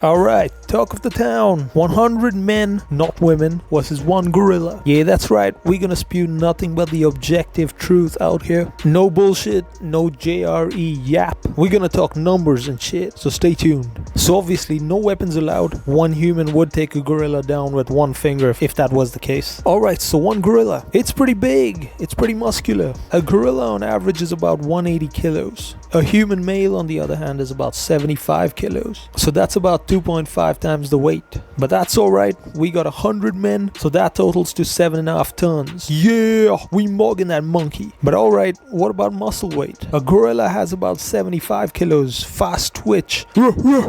Alright, talk of the town. 100 men, not women, versus one gorilla. Yeah, that's right, we're gonna spew nothing but the objective truth out here. No bullshit, no JRE yap. We're gonna talk numbers and shit, so stay tuned. So obviously, no weapons allowed. One human would take a gorilla down with one finger if that was the case. Alright, so one gorilla. It's pretty big, it's pretty muscular. A gorilla on average is about 180 kilos. A human male, on the other hand, is about 75 kilos. So that's about 2.5 times the weight. But that's alright, we got 100 men, so that totals to 7.5 tons. Yeah, we mugging that monkey. But alright, what about muscle weight? A gorilla has about 75 kilos, fast twitch,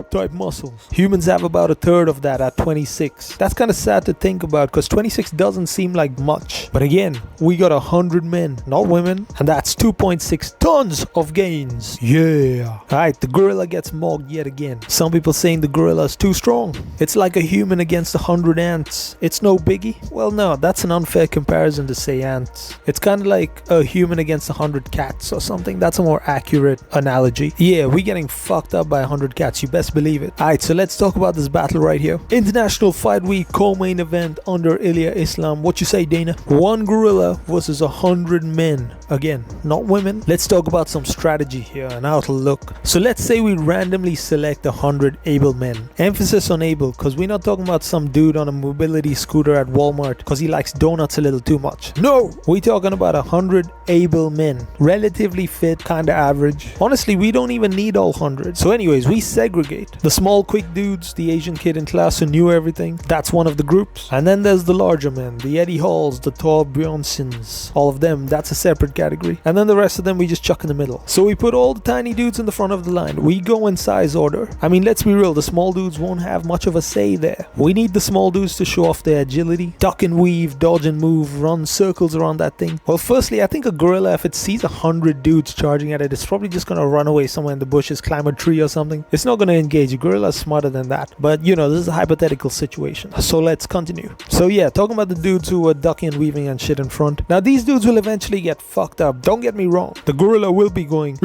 type muscles. Humans have about a third of that at 26. That's kind of sad to think about because 26 doesn't seem like much. But again, we got 100 men, not women, and that's 2.6 tons of gains. Yeah. Alright, the gorilla gets mugged yet again. Some people saying the gorilla is too strong. It's like a human against 100 ants. It's no biggie. Well, no, that's an unfair comparison to say ants. It's kind of like a human against 100 cats or something. That's a more accurate analogy. Yeah, we're getting fucked up by 100 cats. You best believe it. Alright, so let's talk about this battle right here. International Fight Week co-main event under Ilya Islam. What you say, Dana? One gorilla versus 100 men. Again, not women. Let's talk about some strategy here and how to look. So let's say we randomly select 100 able men. Emphasis on able, because we're not talking about some dude on a mobility scooter at Walmart because he likes donuts a little too much. No, we're talking about 100 able men. Relatively fit, kinda average. Honestly, we don't even need all 100. So anyways, we segregate. The small quick dudes, the Asian kid in class who knew everything, that's one of the groups. And then there's the larger men, the Eddie Halls, the Thor Bjornssons, all of them, that's a separate category. And then the rest of them we just chuck in the middle. So we put all the tiny dudes in the front of the line. We go in size order. I mean, let's be real, the small dudes won't have much of a say there. We need the small dudes to show off their agility, duck and weave, dodge and move, run circles around that thing. Well, firstly, I think a gorilla, if it sees 100 dudes charging at it, it's probably just gonna run away somewhere in the bushes, climb a tree or something. It's not gonna engage. A gorilla is smarter than that. But you know, this is a hypothetical situation. So let's continue. So yeah, talking about the dudes who were ducking and weaving and shit in front. Now these dudes will eventually get fucked up. Don't get me wrong. The gorilla will be going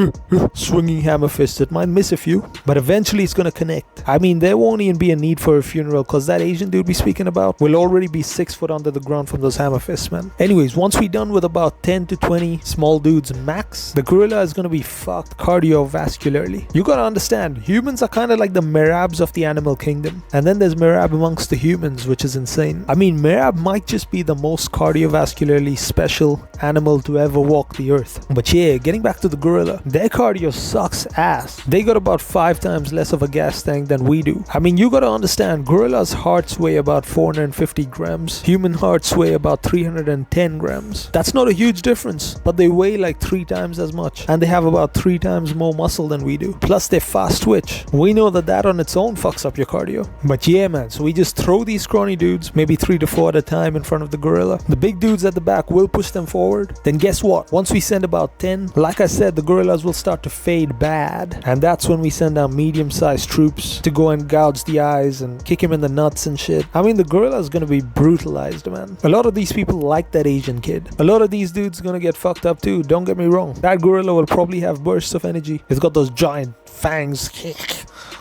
swinging hammer fist. It might miss a few, but eventually it's gonna connect. I mean, there won't even be a need for a funeral because that Asian dude we speaking about will already be 6 foot under the ground from those hammer fists, man. Anyways, once we done with about 10 to 20 small dudes max, the gorilla is gonna be fucked cardiovascularly. You gotta understand, humans are kind of like the Merabs of the animal kingdom, and then there's Merab amongst the humans, which is insane. I mean, Merab might just be the most cardiovascularly special animal to ever walk the earth. But yeah, getting back to the gorilla, their cardio sucks ass. They got about 5 times less of a gas tank than we do. I mean, you gotta understand, gorillas' hearts weigh about 450 grams. Human hearts weigh about 310 grams. That's not a huge difference, but they weigh like 3 times as much, and they have about 3 times more muscle than we do. Plus, they're fast twitch. We know that on its own fucks up your cardio. But yeah, man, so we just throw these scrawny dudes, maybe 3 to 4 at a time in front of the gorilla. The big dudes at the back will push them forward. Then guess what? Once we send about 10, like I said, the gorillas will start to fade bad. And that's when we send out medium-sized troops to go and gouge the eyes and kick him in the nuts and shit. I mean, the gorilla is gonna be brutalized, man. A lot of these people like that Asian kid. A lot of these dudes gonna get fucked up too, don't get me wrong. That gorilla will probably have bursts of energy. It's got those giant fangs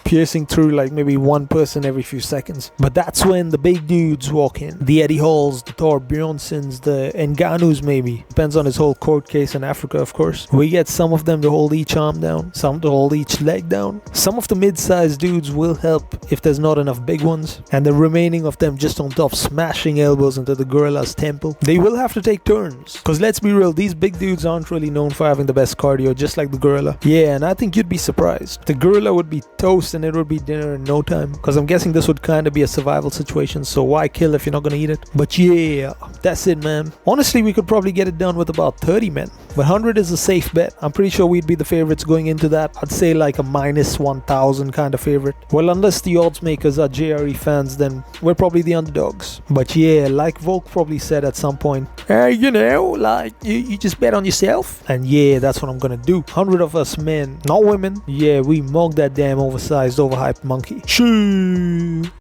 piercing through like maybe one person every few seconds. But that's when the big dudes walk in. The Eddie Halls, the Thor Bjornssons, the Ngannous maybe. Depends on his whole court case in Africa, of course. We get some of them to hold each arm down, some to hold each leg down. Some of the mid-sized dudes will help if there's not enough big ones. And the remaining of them just on top smashing elbows into the gorilla's temple. They will have to take turns. Because let's be real, these big dudes aren't really known for having the best cardio, just like the gorilla. Yeah, and I think you'd be surprised. The gorilla would be toast and it would be dinner in no time, because I'm guessing this would kind of be a survival situation, so why kill if you're not gonna eat it? But yeah, that's it, man. Honestly, we could probably get it done with about 30 men, but 100 is a safe bet. I'm pretty sure we'd be the favorites going into that. I'd say like a minus 1,000 kind of favorite. Well, unless the odds makers are JRE fans, then we're probably the underdogs. But yeah, like Volk probably said at some point, you know, like you just bet on yourself. And yeah, that's what I'm gonna do. 100 of us men, not women. Yeah, we mug that damn oversized, overhyped monkey. Shoo!